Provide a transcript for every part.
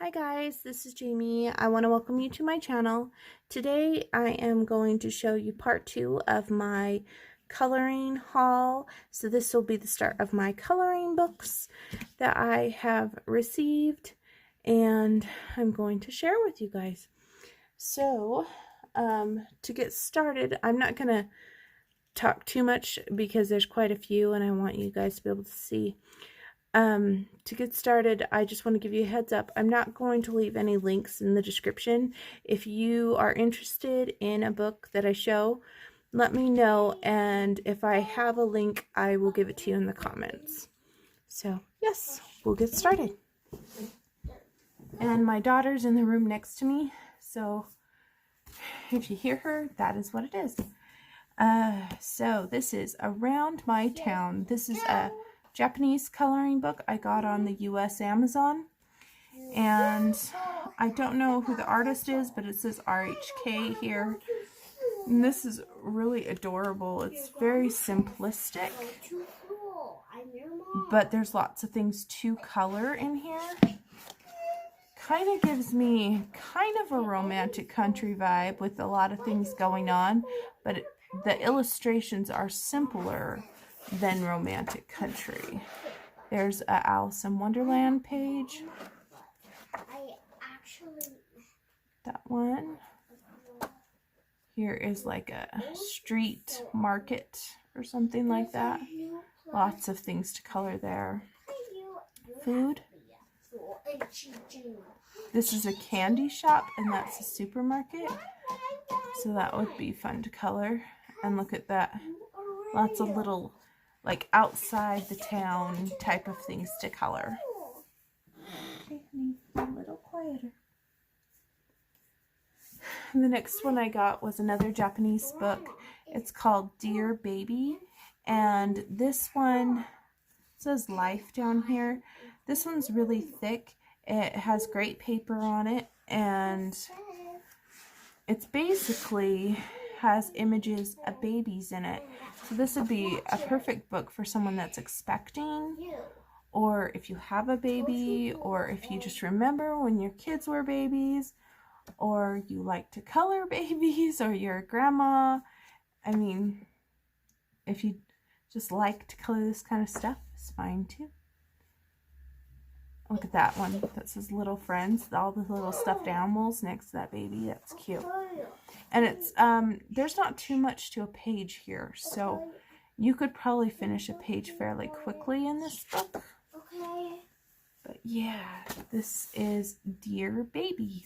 Hi guys, this is Jamie. I want to welcome you to my channel. Today I am going to show you part 2 of my coloring haul. So this will be the start of my coloring books that I have received and I'm going to share with you guys. So to get started, I'm not going to talk too much because there's quite a few and I want you guys to be able to see. To get started, I just want to give you a heads up. I'm not going to leave any links in the description. If you are interested in a book that I show, let me know, and if I have a link, I will give it to you in the comments. So, yes, we'll get started. And my daughter's in the room next to me, so if you hear her, that is what it is. So this is Around My Town. This is a Japanese coloring book I got on the US Amazon, and I don't know who the artist is, but it says RHK here, and this is really adorable. It's very simplistic, but there's lots of things to color in here. Kind of gives me kind of a romantic country vibe with a lot of things going on, but the illustrations are simpler than romantic country. There's a Alice in Wonderland page. That one. Here is like a street market or something like that. Lots of things to color there. Food. This is a candy shop, and that's a supermarket. So that would be fun to color. And look at that. Lots of little, like, outside the town type of things to color. Okay, honey, a little quieter. And the next one I got was another Japanese book. It's called Dear Baby, and this one says Life down here. This one's really thick. It has great paper on it, and it's basically has images of babies in it. So this would be a perfect book for someone that's expecting, or if you have a baby, or if you just remember when your kids were babies, or you like to color babies, or you're a grandma. I mean, if you just like to color this kind of stuff, it's fine too. Look at that one that says Little Friends, all the little stuffed animals next to that baby. That's cute. And it's there's not too much to a page here, so you could probably finish a page fairly quickly in this book. Okay. But yeah, this is Dear Baby.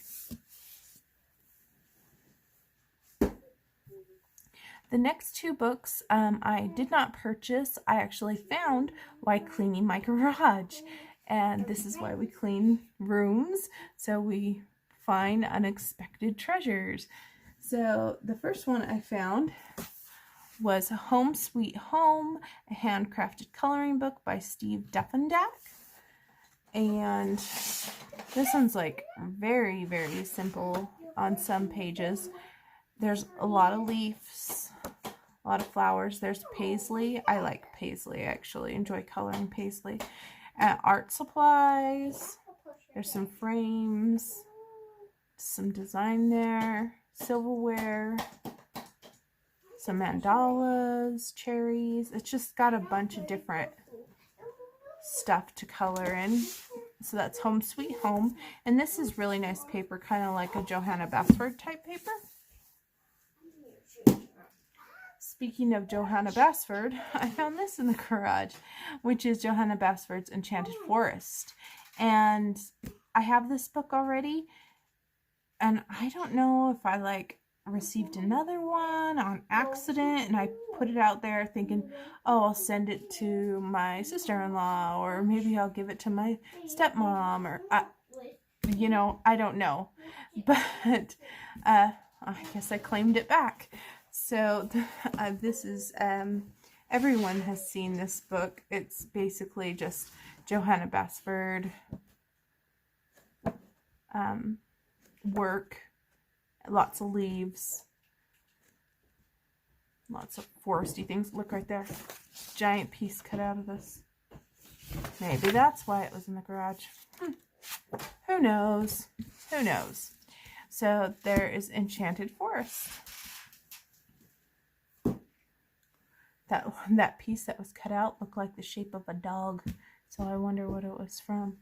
The next two books I did not purchase. I actually found while cleaning my garage. And this is why we clean rooms, so we find unexpected treasures. So the first one I found was Home Sweet Home, a handcrafted coloring book by Steve Dufendak. And this one's like very, very simple on some pages. There's a lot of leaves, a lot of flowers. There's paisley. I like paisley, I actually enjoy coloring paisley. Art supplies. There's some frames, some design there, silverware, some mandalas, cherries. It's just got a bunch of different stuff to color in. So that's Home Sweet Home. And this is really nice paper, kind of like a Johanna Basford type paper. Speaking of Johanna Basford, I found this in the garage, which is Johanna Basford's Enchanted Forest. And I have this book already, and I don't know if I received another one on accident, and I put it out there thinking, oh, I'll send it to my sister-in-law, or maybe I'll give it to my stepmom, or you know, I don't know. But I guess I claimed it back. So this is, everyone has seen this book. It's basically just Johanna Basford work, lots of leaves, lots of foresty things. Look right there, giant piece cut out of this. Maybe that's why it was in the garage. Who knows? Who knows? So there is Enchanted Forest. That piece that was cut out looked like the shape of a dog. So I wonder what it was from.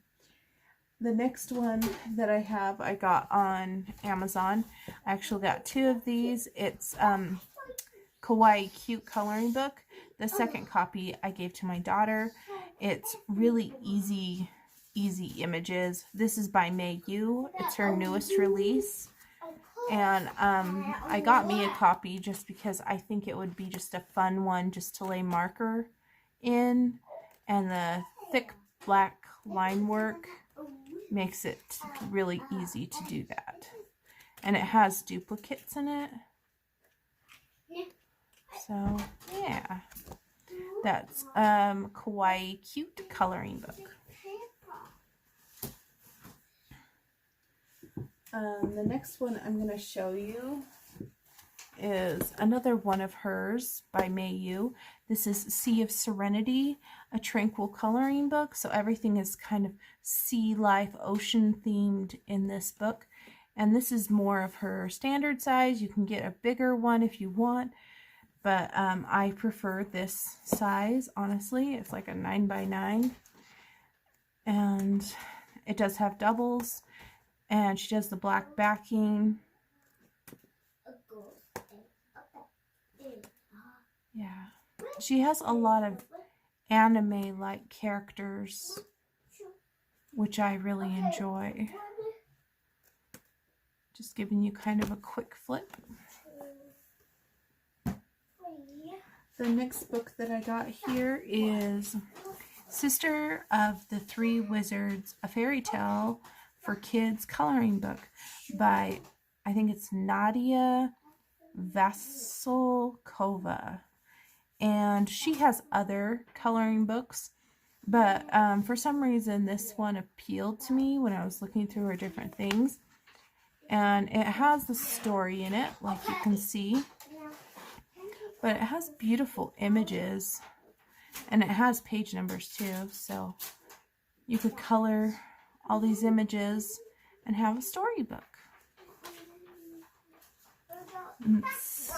The next one that I have, I got on Amazon. I actually got 2 of these. It's Kawaii Cute coloring book. The second copy I gave to my daughter. It's really easy images. This is by May Yu. It's her newest release. And I got me a copy just because I think it would be just a fun one just to lay marker in. And the thick black line work makes it really easy to do that. And it has duplicates in it. So, yeah. That's Kawaii Cute coloring book. The next one I'm going to show you is another one of hers by May Yu. This is Sea of Serenity, a tranquil coloring book. So everything is kind of sea life, ocean themed in this book. And this is more of her standard size. You can get a bigger one if you want. But I prefer this size, honestly. It's like a 9x9. And it does have doubles. And she does the black backing. Yeah. She has a lot of anime-like characters, which I really enjoy. Just giving you kind of a quick flip. The next book that I got here is Sister of the Three Wizards, a fairy tale for kids coloring book by, I think it's Nadia Vasilkova. And she has other coloring books, but for some reason this one appealed to me when I was looking through her different things. And it has the story in it, like you can see. But it has beautiful images. And it has page numbers too, so you could color all these images and have a storybook. It's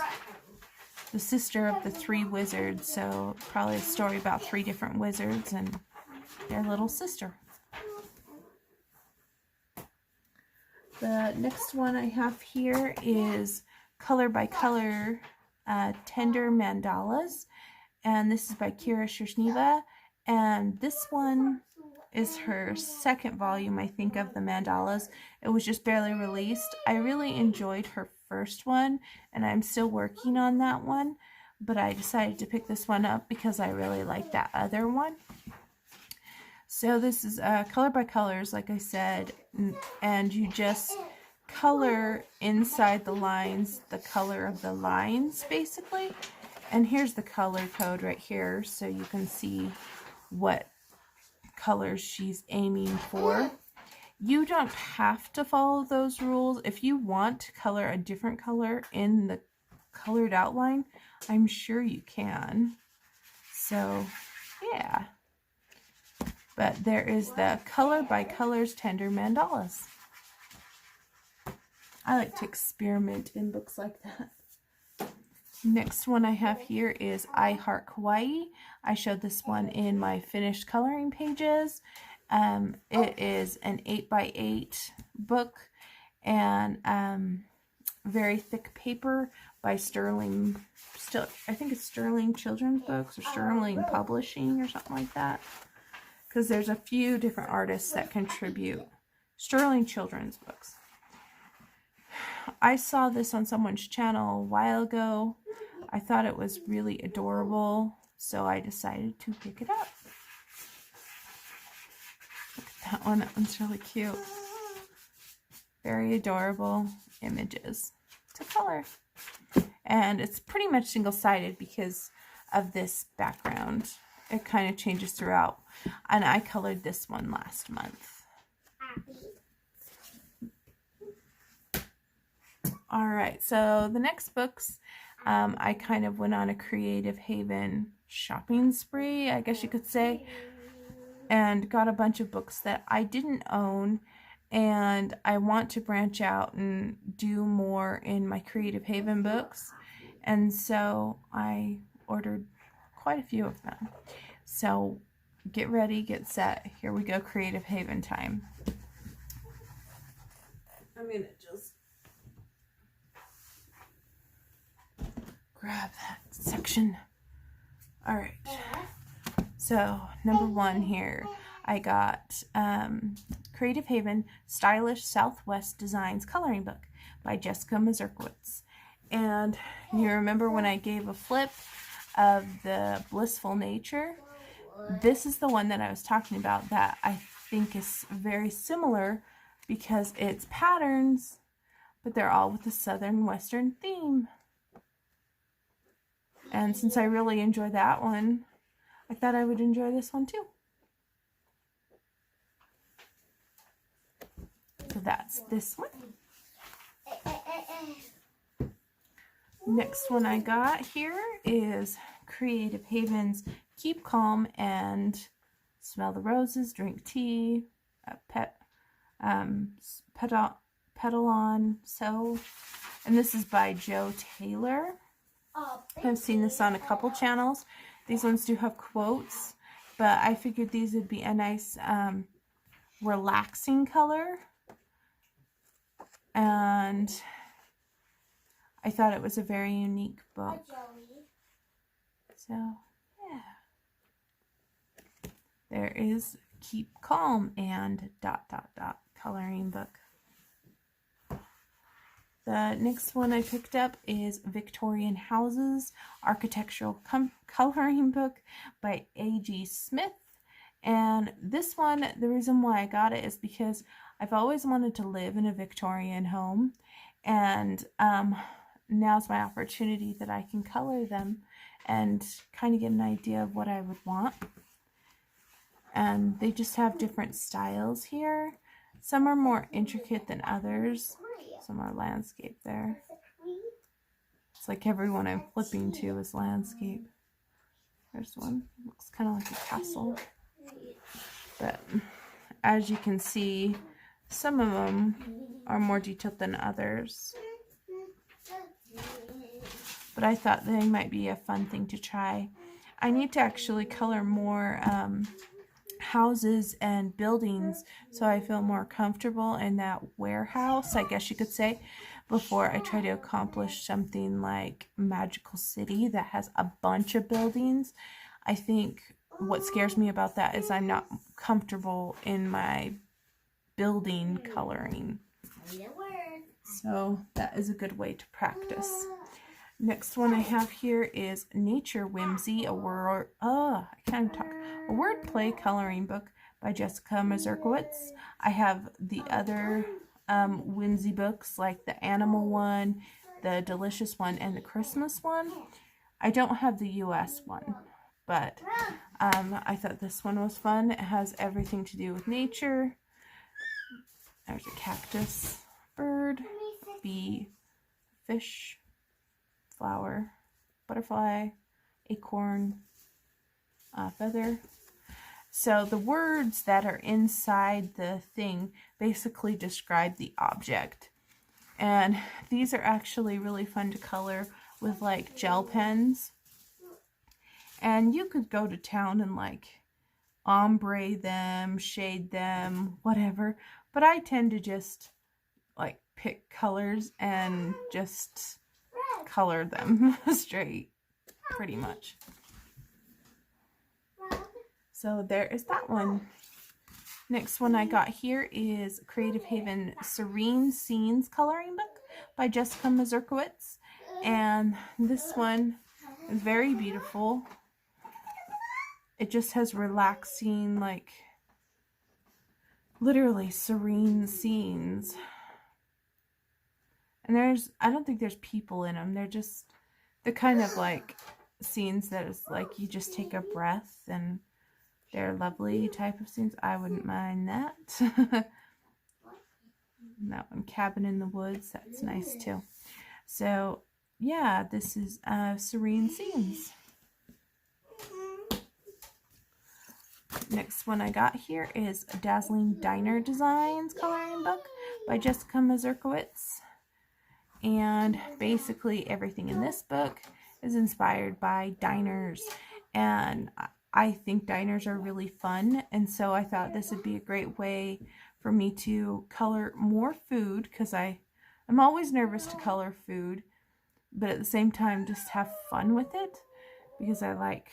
the sister of the three wizards, so probably a story about 3 different wizards and their little sister. The next one I have here is Color by Color Tender Mandalas, and this is by Kira Shishneva, and this one is her second volume, I think, of the mandalas. It was just barely released. I really enjoyed her first one, and I'm still working on that one, but I decided to pick this one up because I really like that other one. So this is Color by Colors, like I said, and you just color inside the lines the color of the lines, basically. And here's the color code right here, so you can see what colors she's aiming for. You don't have to follow those rules. If you want to color a different color in the colored outline, I'm sure you can. So, yeah. But there is the Color by Colors Tender Mandalas. I like to experiment in books like that. Next one I have here is Heart Kawaii. I showed this one in my finished coloring pages. It is an 8x8 book and very thick paper by Sterling. I think it's Sterling Children's Books or Sterling Publishing or something like that. Because there's a few different artists that contribute. Sterling Children's Books. I saw this on someone's channel a while ago. I thought it was really adorable, so I decided to pick it up. Look at that one. That one's really cute. Very adorable images to color. And it's pretty much single-sided because of this background. It kind of changes throughout. And I colored this one last month. Alright, so the next books, I kind of went on a Creative Haven shopping spree, I guess you could say. and got a bunch of books that I didn't own, and I want to branch out and do more in my Creative Haven books, and so I ordered quite a few of them. So get ready, get set. Here we go, Creative Haven time. I'm gonna just grab that section. All right. So number 1 here, I got Creative Haven Stylish Southwest Designs Coloring Book by Jessica Mazurkowitz. And you remember when I gave a flip of the Blissful Nature? This is the one that I was talking about that I think is very similar because it's patterns, but they're all with a Southern Western theme. And since I really enjoy that one, I thought I would enjoy this one too. So that's this one. Next one I got here is Creative Haven's Keep Calm and Smell the Roses, Drink Tea, Pedal On, Sew. And this is by Joe Taylor. I've seen this on a couple channels. These ones do have quotes, but I figured these would be a nice relaxing color. And I thought it was a very unique book. So, yeah. There is Keep Calm and ... coloring book. The next one I picked up is Victorian Houses Architectural Coloring Book by A.G. Smith. And this one, the reason why I got it is because I've always wanted to live in a Victorian home. And now's my opportunity that I can color them and kind of get an idea of what I would want. And they just have different styles here. Some are more intricate than others. Some are landscape there. It's like everyone I'm flipping to is landscape. There's one. Looks kind of like a castle. But as you can see, some of them are more detailed than others. But I thought they might be a fun thing to try. I need to actually color more houses and buildings so I feel more comfortable in that warehouse, I guess you could say, before I try to accomplish something like Magical City that has a bunch of buildings. I think what scares me about that is I'm not comfortable in my building coloring. So that is a good way to practice. Next one I have here is Nature Whimsy, a wordplay coloring book by Jessica Mazurkowitz. I have the other whimsy books, like the animal one, the delicious one, and the Christmas one. I don't have the US one, but I thought this one was fun. It has everything to do with nature. There's a cactus, bird, bee, fish, flower, butterfly, acorn, feather. So the words that are inside the thing basically describe the object. And these are actually really fun to color with like gel pens. And you could go to town and like ombre them, shade them, whatever. But I tend to just like pick colors and just color them straight, pretty much. So there is that one. Next one I got here is Creative Haven Serene Scenes coloring book by Jessica Mazurkowitz. And this one is very beautiful. It just has relaxing, like, literally serene scenes. And I don't think there's people in them. They're just the kind of like scenes that is like you just take a breath, and they're lovely type of scenes. I wouldn't mind that. That one, Cabin in the Woods, that's nice too. So yeah, this is Serene Scenes. Next one I got here is Dazzling Designs coloring book by Jessica Mazurkowitz. And basically everything in this book is inspired by diners. And I think diners are really fun. And so I thought this would be a great way for me to color more food, because I'm always nervous to color food, but at the same time just have fun with it, because I like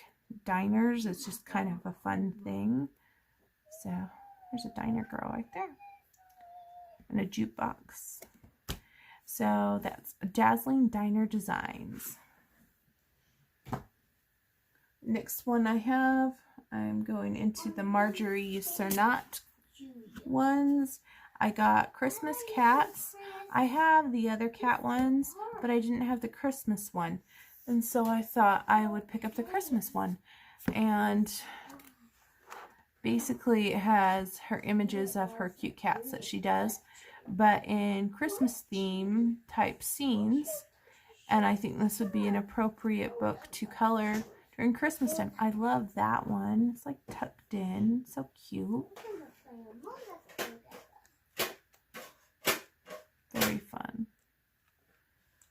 diners. It's just kind of a fun thing. So there's a diner girl right there and a jukebox. So that's Dazzling Designs. Next one I have, I'm going into the Marjorie Cernat ones. I got Christmas cats. I have the other cat ones, but I didn't have the Christmas one. And so I thought I would pick up the Christmas one. And basically it has her images of her cute cats that she does, but in Christmas theme type scenes. And I think this would be an appropriate book to color during Christmas time. I love that one. It's like tucked in. So cute. Very fun.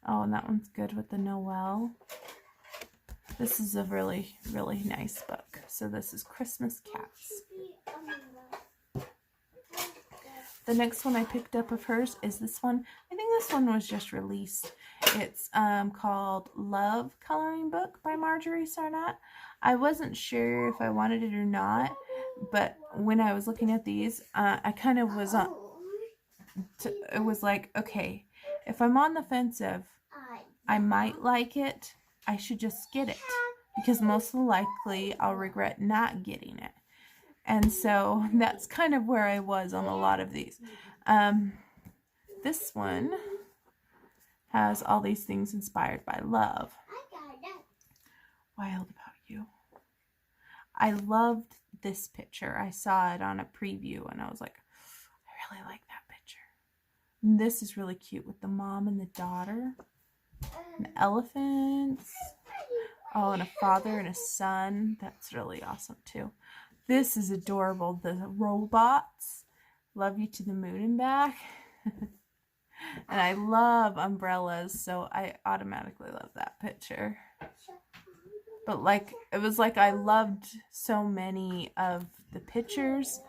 Oh, and that one's good with the Noel. This is a really, really nice book. So this is Christmas Cats. The next one I picked up of hers is this one. I think this one was just released. It's called Love Coloring Book by Marjorie Cernat. I wasn't sure if I wanted it or not, but when I was looking at these, I kind of was on. It was like, okay, if I'm on the fence of I might like it, I should just get it, because most likely I'll regret not getting it. And so that's kind of where I was on a lot of these. This one has all these things inspired by love. Wild About You. I loved this picture. I saw it on a preview and I was like, I really like that picture. And this is really cute with the mom and the daughter. And elephants. Oh, and a father and a son. That's really awesome too. This is adorable. The robots. Love You to the Moon and Back. And I love umbrellas, so I automatically love that picture. But like, it was like I loved so many of the pictures.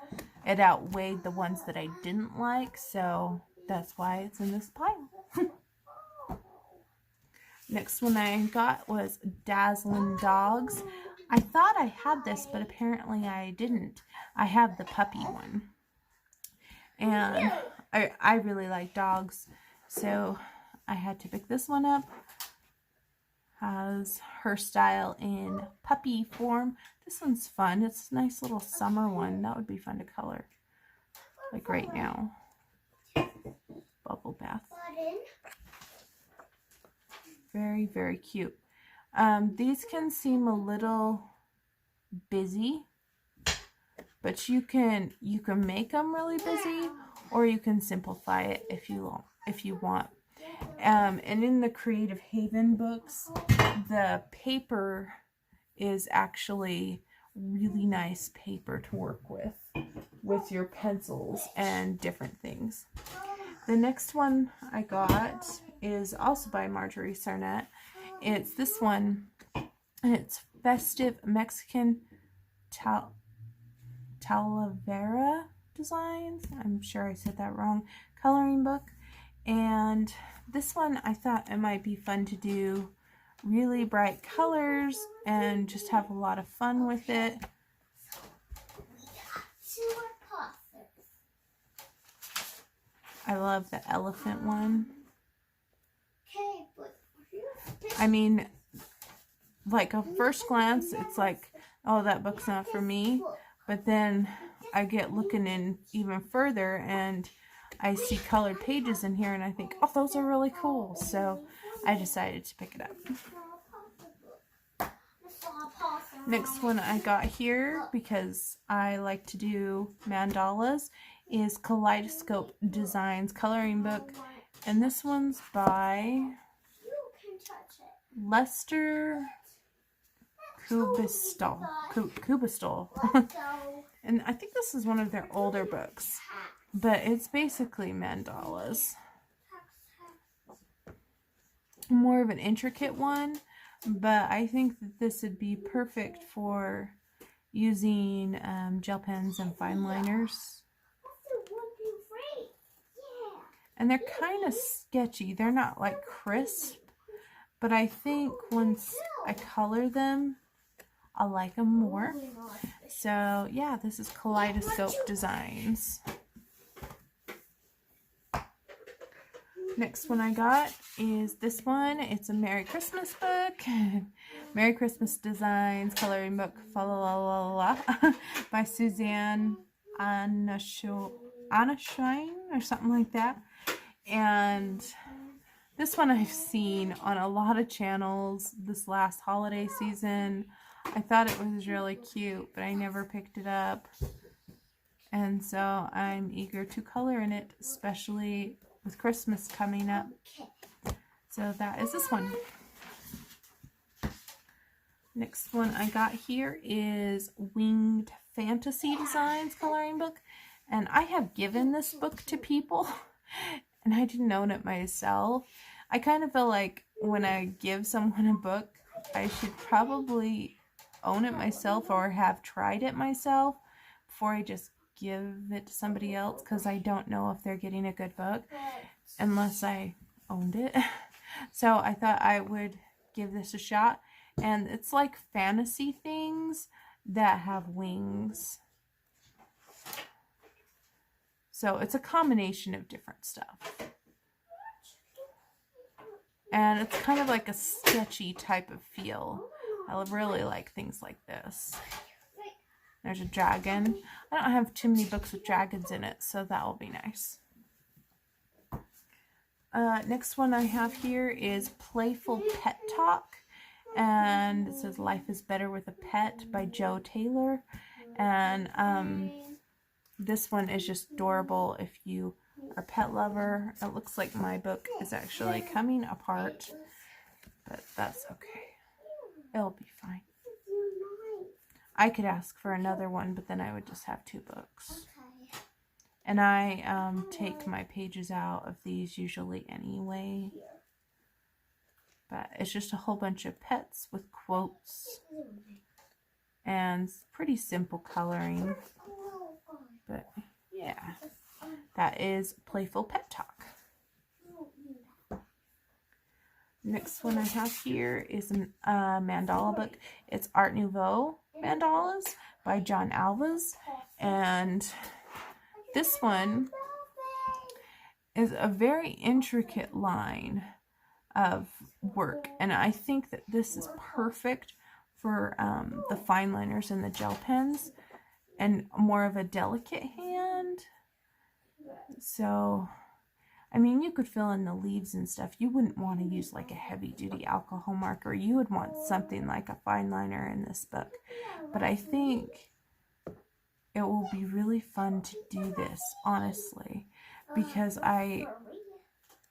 It outweighed the ones that I didn't like, so that's why it's in this pile. Next one I got was Dazzling Dogs. I thought I had this, but apparently I didn't. I have the puppy one. And I really like dogs, so I had to pick this one up. Has her style in puppy form. This one's fun. It's a nice little summer one. That would be fun to color. Like right now. Bubble bath. Very, very cute. These can seem a little busy, but you can make them really busy, or you can simplify it if you want. And in the Creative Haven books, the paper is actually really nice paper to work with your pencils and different things. The next one I got is also by Marjorie Cernat. It's this one, and it's Festive Mexicantalavera Designs. I'm sure I said that wrong. Coloring book. And this one I thought it might be fun to do really bright colors and just have a lot of fun with it. I love the elephant one. I mean, like a first glance, it's like, oh, that book's not for me. But then I get looking in even further and I see colored pages in here and I think, oh, those are really cool. So I decided to pick it up. Next one I got here, because I like to do mandalas, is Kaleidoscope Designs coloring book. And this one's by Lester Kubistal. And I think this is one of their older books, but it's basically mandalas. More of an intricate one, but I think that this would be perfect for using gel pens and fine liners. And they're kind of sketchy. They're not like crisp, but I think once I color them, I'll like them more. So yeah, this is Kaleidoscope Designs. Next one I got is this one. It's a Merry Christmas book. Merry Christmas Designs coloring book fa la la la la by Suzanne Anashine or something like that. And this one I've seen on a lot of channels this last holiday season. I thought it was really cute, but I never picked it up. And so I'm eager to color in it, especially with Christmas coming up. So that is this one. Next one I got here is Winged Fantasy Designs coloring book. And I have given this book to people, and I didn't own it myself. I kind of feel like when I give someone a book, I should probably own it myself or have tried it myself before I just give it to somebody else, because I don't know if they're getting a good book unless I owned it. So I thought I would give this a shot. And it's like fantasy things that have wings. So it's a combination of different stuff. And it's kind of like a sketchy type of feel. I really like things like this. There's a dragon. I don't have too many books with dragons in it, so that will be nice. Next one I have here is Playful Pet Talk. And it says Life is Better with a Pet by Jo Taylor. And this one is just adorable if you are a pet lover. It looks like my book is actually coming apart, but that's okay. It'll be fine. I could ask for another one, but then I would just have 2 books. And I take my pages out of these usually anyway. But it's just a whole bunch of pets with quotes. And pretty simple coloring. But yeah, that is Playful Pet Talk. Next one I have here is a mandala book. It's Art Nouveau Mandalas by John Alves. And this one is a very intricate line of work. And I think that this is perfect for the fine liners and the gel pens. And more of a delicate hand. So, I mean, you could fill in the leaves and stuff. You wouldn't want to use like a heavy duty alcohol marker. You would want something like a fine liner in this book. But I think it will be really fun to do this, honestly. Because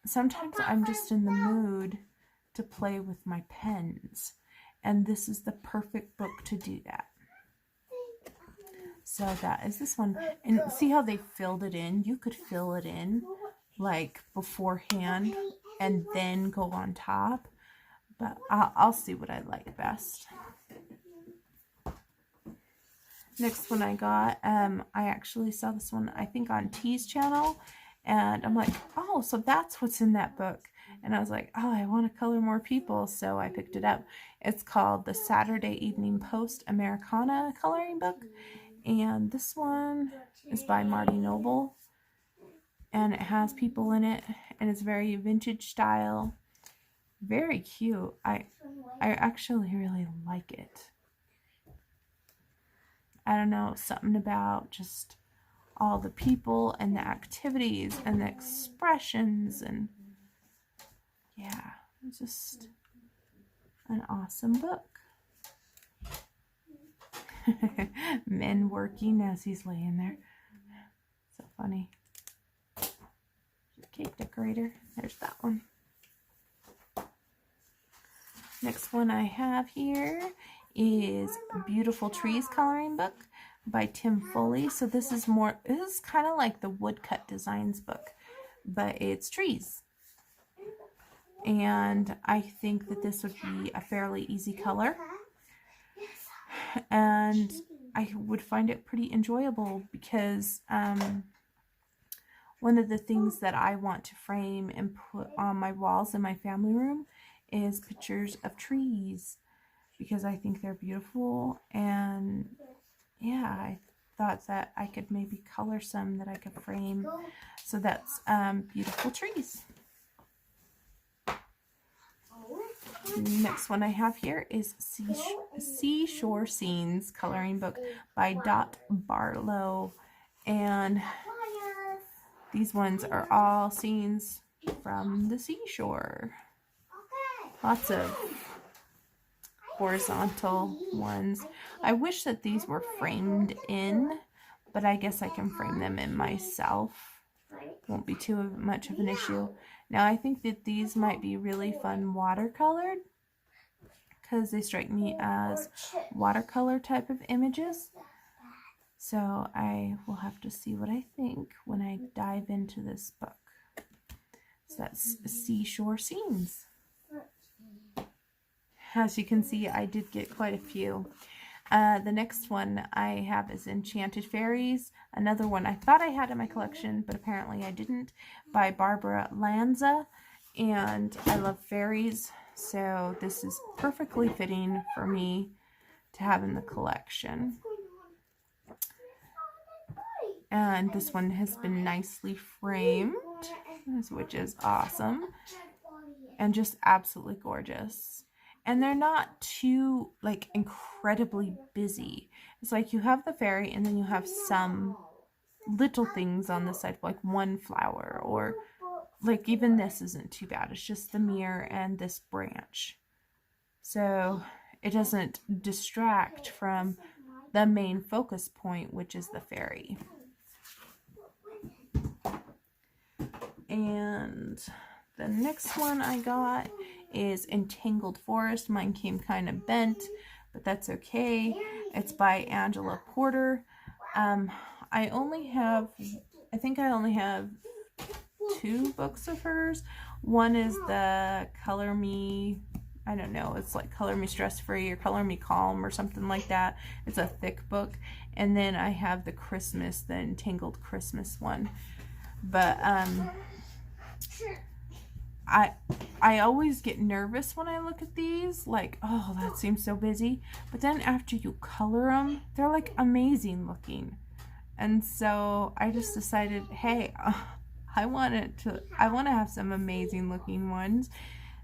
sometimes I'm just in the mood to play with my pens. And this is the perfect book to do that. So that is this one. And see how they filled it in? You could fill it in like beforehand and then go on top. But I'll see what I like best. Next one I got, I actually saw this one, I think on T's channel. And I'm like, oh, so that's what's in that book. And I was like, oh, I want to color more people. So I picked it up. It's called the Saturday Evening Post Americana coloring book. And this one is by Marty Noble. And it has people in it. And it's very vintage style. Very cute. I actually really like it. I don't know, something about just all the people and the activities and the expressions. And yeah, it's just an awesome book. Men working as he's laying there. So funny. Cake decorator. There's that one. Next one I have here is Beautiful Trees coloring book by Tim Foley. So this is kind of like the Woodcut Designs book, but it's trees. And I think that this would be a fairly easy color. And I would find it pretty enjoyable because one of the things that I want to frame and put on my walls in my family room is pictures of trees, because I think they're beautiful. And yeah, I thought that I could maybe color some that I could frame. So that's Beautiful Trees. Next one I have here is Seashore Scenes coloring book by Dot Barlow. And these ones are all scenes from the seashore. Lots of horizontal ones. I wish that these were framed in, but I guess I can frame them in myself. Won't be too much of an issue. Now I think that these might be really fun watercolored, because they strike me as watercolor type of images. So I will have to see what I think when I dive into this book. So that's Seashore Scenes. As you can see, I did get quite a few. The next one I have is Enchanted Fairies, another one I thought I had in my collection, but apparently I didn't, by Barbara Lanza. And I love fairies, so this is perfectly fitting for me to have in the collection. And this one has been nicely framed, which is awesome, and just absolutely gorgeous. And they're not too, like, incredibly busy. It's like you have the fairy and then you have some little things on the side, like one flower, or like even this isn't too bad. It's just the mirror and this branch. So it doesn't distract from the main focus point, which is the fairy. And the next one I got is Entangled Forest. Mine came kind of bent, but that's okay. It's by Angela Porter. I think I only have 2 books of hers. One is the Color Me, I don't know, it's like Color Me Stress Free or Color Me Calm or something like that. It's a thick book. And then I have the Entangled Christmas one. But I always get nervous when I look at these, like, oh, that seems so busy. But then after you color them, they're like amazing looking. And so I just decided, hey, I want to have some amazing looking ones.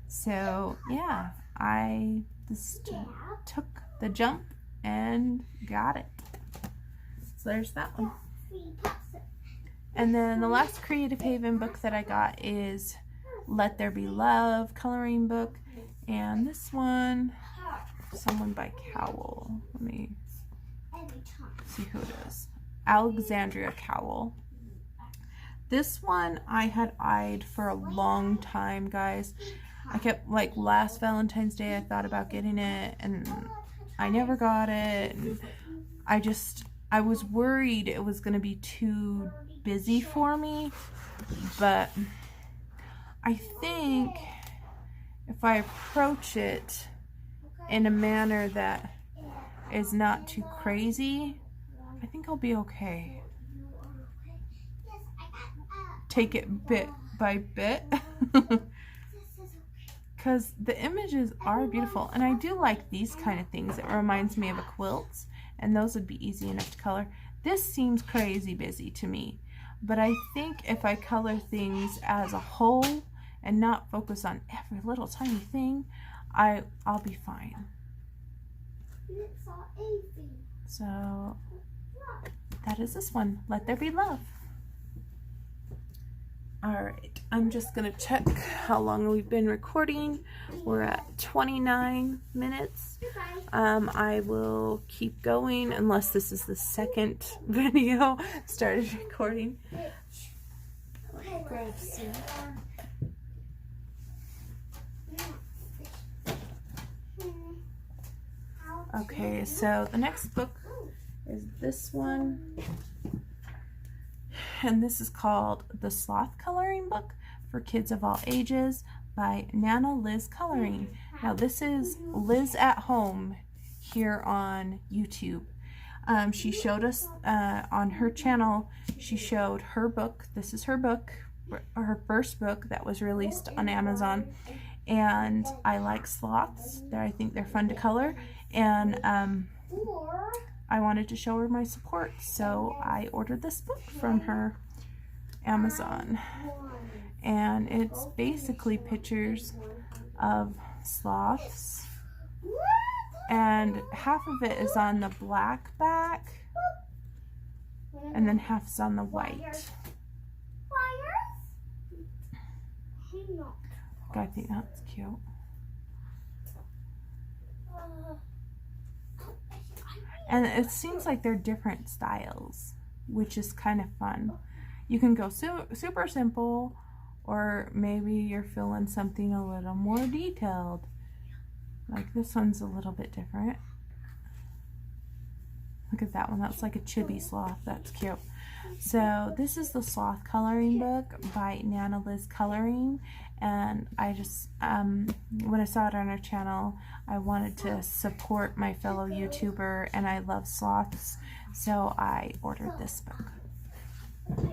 So yeah, I just took the jump and got it. So there's that one. And then the last Creative Haven book that I got is Let There Be Love coloring book. And this one, someone by Cowell. Let me see who it is. Alexandria Cowell. This one I had eyed for a long time, guys. I kept, like, last Valentine's Day I thought about getting it, and I never got it. And I was worried it was going to be too busy for me, but I think if I approach it in a manner that is not too crazy, I think I'll be okay. Take it bit by bit. Because the images are beautiful, and I do like these kind of things. It reminds me of a quilt, and those would be easy enough to color. This seems crazy busy to me, but I think if I color things as a whole and not focus on every little tiny thing, I'll be fine. So that is this one, Let There Be Love. Alright, I'm just going to check how long we've been recording. We're at 29 minutes. I will keep going unless this is the second video started recording. Grab some. Okay, so the next book is this one, and this is called The Sloth Coloring Book for Kids of All Ages by Nana Liz Coloring. Now this is Liz at Home here on YouTube. She showed us on her channel, she showed her book. This is her book, her first book that was released on Amazon. And I like sloths. I think they're fun to color. And I wanted to show her my support. So I ordered this book from her Amazon. And it's basically pictures of sloths. And half of it is on the black back. And then half is on the white. I think that's cute. And it seems like they're different styles, which is kind of fun. You can go super simple, or maybe you're feeling something a little more detailed. Like this one's a little bit different. Look at that one. That's like a chibi sloth. That's cute. So this is the Sloth Coloring Book by Nana Liz Coloring. And I just, when I saw it on her channel, I wanted to support my fellow YouTuber, and I love sloths, so I ordered this book.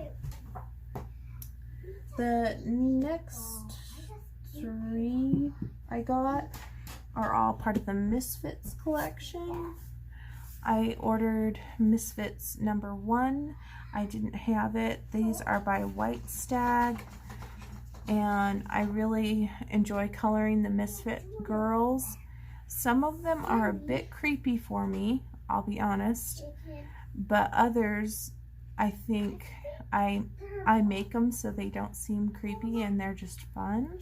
The next 3 I got are all part of the Misfits collection. I ordered Misfits number 1. I didn't have it. These are by White Stag. And I really enjoy coloring the Misfit girls. Some of them are a bit creepy for me, I'll be honest. But others, I think I make them so they don't seem creepy and they're just fun.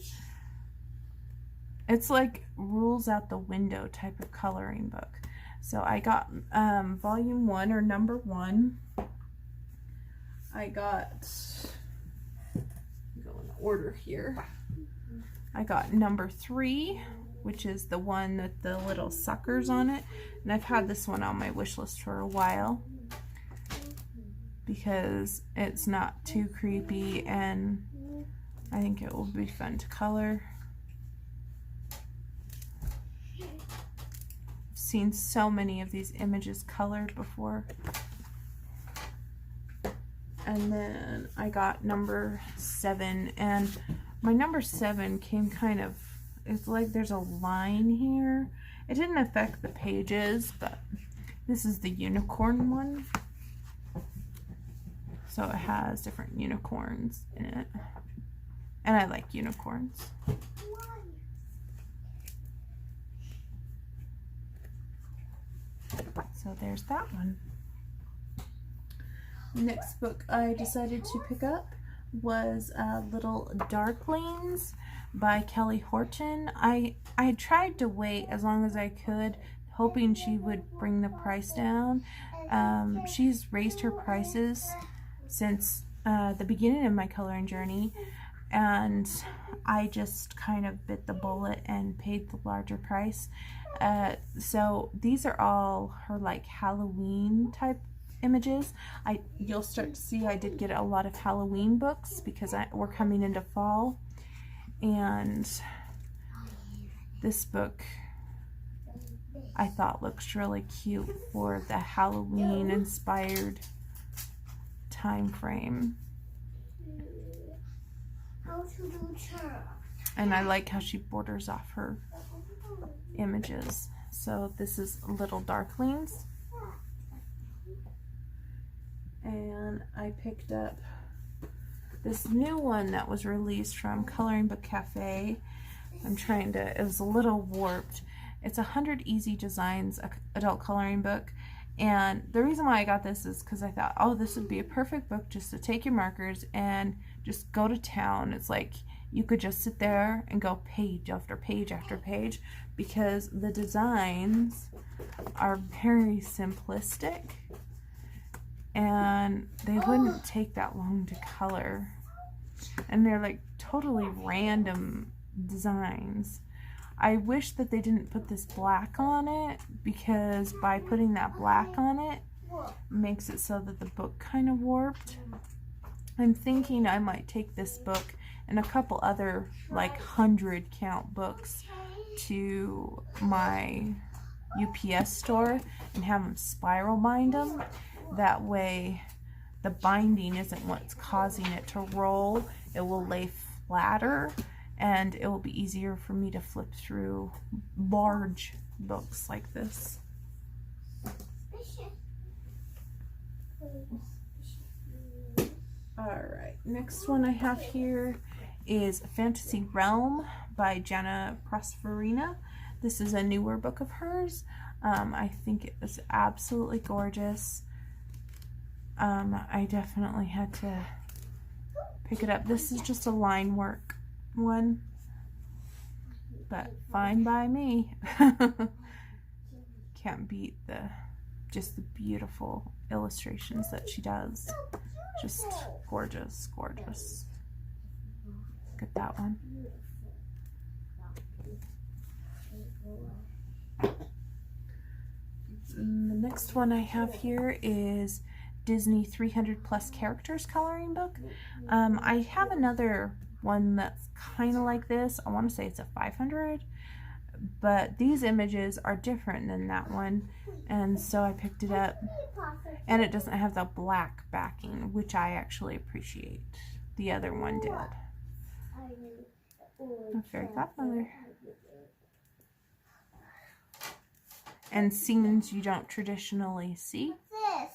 It's like rules out the window type of coloring book. So I got volume 1 or number 1. I got... order here. I got number 3, which is the one with the little suckers on it, and I've had this one on my wish list for a while because it's not too creepy and I think it will be fun to color. I've seen so many of these images colored before. And then I got number 7, and my number 7 came kind of, it's like there's a line here. It didn't affect the pages, but this is the unicorn one. So it has different unicorns in it. And I like unicorns. So there's that one. Next book I decided to pick up was Little Darklings by Kelly Horton. I tried to wait as long as I could, hoping she would bring the price down. She's raised her prices since the beginning of my coloring journey, and I just kind of bit the bullet and paid the larger price. So these are all her like Halloween type images. You'll start to see I did get a lot of Halloween books because we're coming into fall, and this book I thought looks really cute for the Halloween inspired time frame. And I like how she borders off her images. So this is Little Darklings. And I picked up this new one that was released from Coloring Book Cafe. It was a little warped. It's 100 Easy Designs adult coloring book. And the reason why I got this is because I thought, oh, this would be a perfect book just to take your markers and just go to town. It's like you could just sit there and go page after page after page, because the designs are very simplistic and they wouldn't take that long to color, and they're like totally random designs. I wish that they didn't put this black on it, because by putting that black on it makes it so that the book kind of warped. I'm thinking I might take this book and a couple other like 100 count books to my UPS store and have them spiral bind them. That way the binding isn't what's causing it to roll. It will lay flatter and it will be easier for me to flip through large books like this. Alright, next one I have here is Fantasy Realm by Jana Prosperina. This is a newer book of hers. I think it was absolutely gorgeous. I definitely had to pick it up. This is just a line work one, but fine by me. Can't beat just the beautiful illustrations that she does. Just gorgeous, gorgeous. Look at that one. And the next one I have here is Disney 300 plus characters coloring book. I have another one that's kind of like this. I want to say it's a 500, but these images are different than that one, and so I picked it up. And it doesn't have the black backing, which I actually appreciate. The other one did. A fairy godmother. And scenes you don't traditionally see. What's this?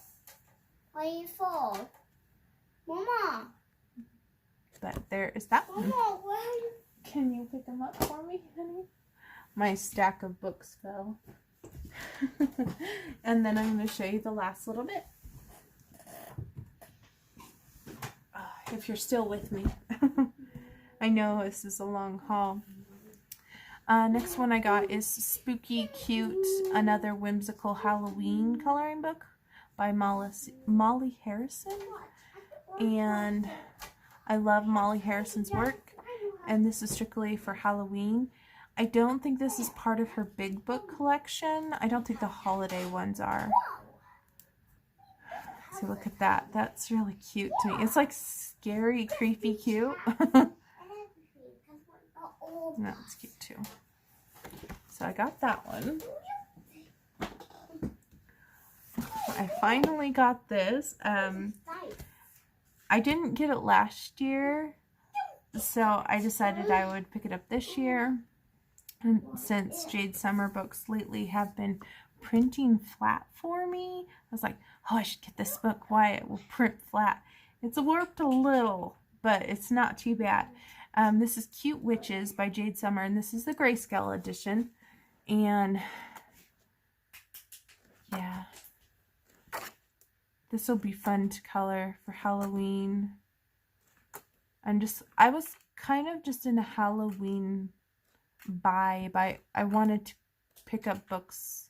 What are you for? Mama. But there is that one. Mama, where are you? Can you pick them up for me, honey? My stack of books fell. And then I'm going to show you the last little bit. If you're still with me. I know this is a long haul. Next one I got is Spooky Cute, another whimsical Halloween coloring book by Molly Harrison. And I love Molly Harrison's work, and this is strictly for Halloween. I don't think this is part of her big book collection. I don't think the holiday ones are. So look at that. That's really cute to me. It's like scary, creepy cute. That's cute too. So I got that one. I finally got this. I didn't get it last year, so I decided I would pick it up this year. And since Jade Summer books lately have been printing flat for me, I was like, oh, I should get this book. Why it will print flat. It's warped a little, but it's not too bad. This is Cute Witches by Jade Summer, and this is the grayscale edition. And yeah, this will be fun to color for Halloween. I was kind of just in a Halloween vibe. I wanted to pick up books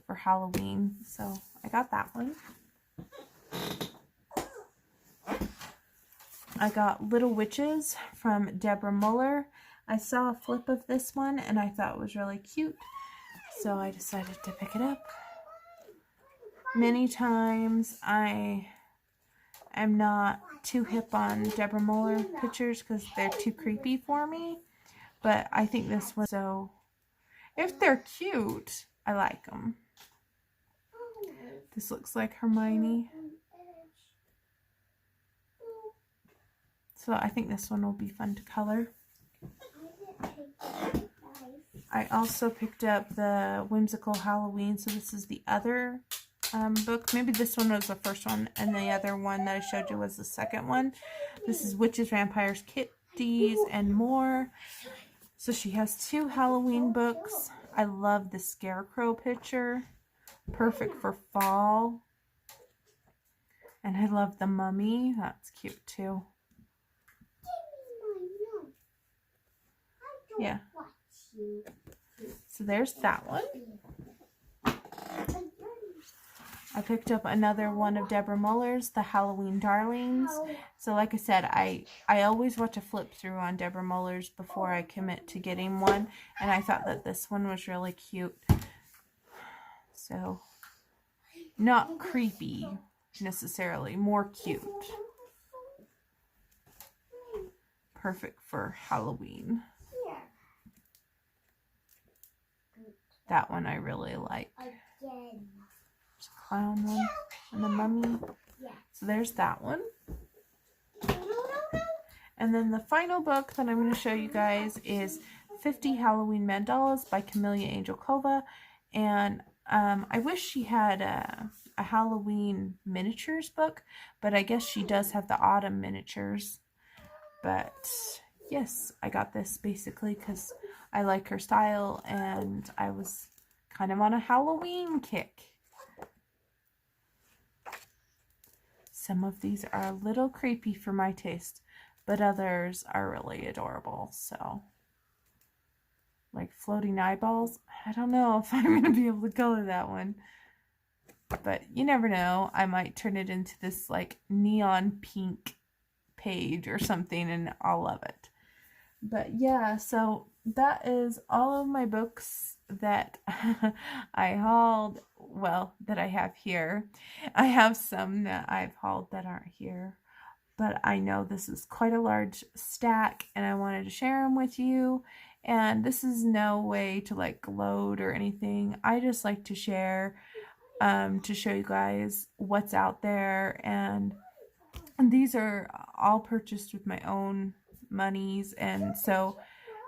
for Halloween, so I got that one. I got Little Witches from Deborah Muller. I saw a flip of this one and I thought it was really cute, so I decided to pick it up. Many times I am not too hip on Deborah Muller pictures because they're too creepy for me, but I think this one, so if they're cute, I like them. This looks like Hermione. So I think this one will be fun to color. I also picked up the Whimsical Halloween, so this is the other book. Maybe this one was the first one, and the other one that I showed you was the second one. This is Witches, Vampires, Kitties, and More. So she has 2 Halloween books. I love the Scarecrow picture. Perfect for fall. And I love the Mummy. That's cute too. Yeah. So there's that one. I picked up another one of Deborah Muller's, the Halloween Darlings. So like I said, I always watch a flip through on Deborah Muller's before I commit to getting one. And I thought that this one was really cute. So, not creepy necessarily, more cute. Perfect for Halloween. That one I really like. There's a clown one and a mummy. So there's that one. And then the final book that I'm going to show you guys is 50 Halloween Mandalas by Camellia Angelkova. And I wish she had a Halloween miniatures book, but I guess she does have the autumn miniatures. But yes, I got this basically because I like her style and I was kind of on a Halloween kick. Some of these are a little creepy for my taste, but others are really adorable. So, like floating eyeballs, I don't know if I'm going to be able to color that one. But you never know. I might turn it into this like neon pink page or something and I'll love it. But yeah, so that is all of my books that I hauled, well, that I have here. I have some that I've hauled that aren't here, but I know this is quite a large stack and I wanted to share them with you. And this is no way to like gloat or anything. I just like to share to show you guys what's out there, and these are all purchased with my own monies. And so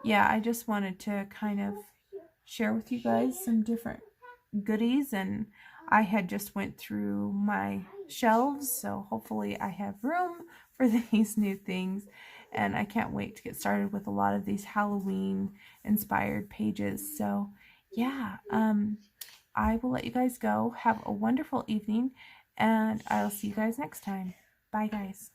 yeah, I just wanted to kind of share with you guys some different goodies, and I had just went through my shelves, so hopefully I have room for these new things, and I can't wait to get started with a lot of these Halloween inspired pages. So yeah, I will let you guys go. Have a wonderful evening, and I'll see you guys next time. Bye guys.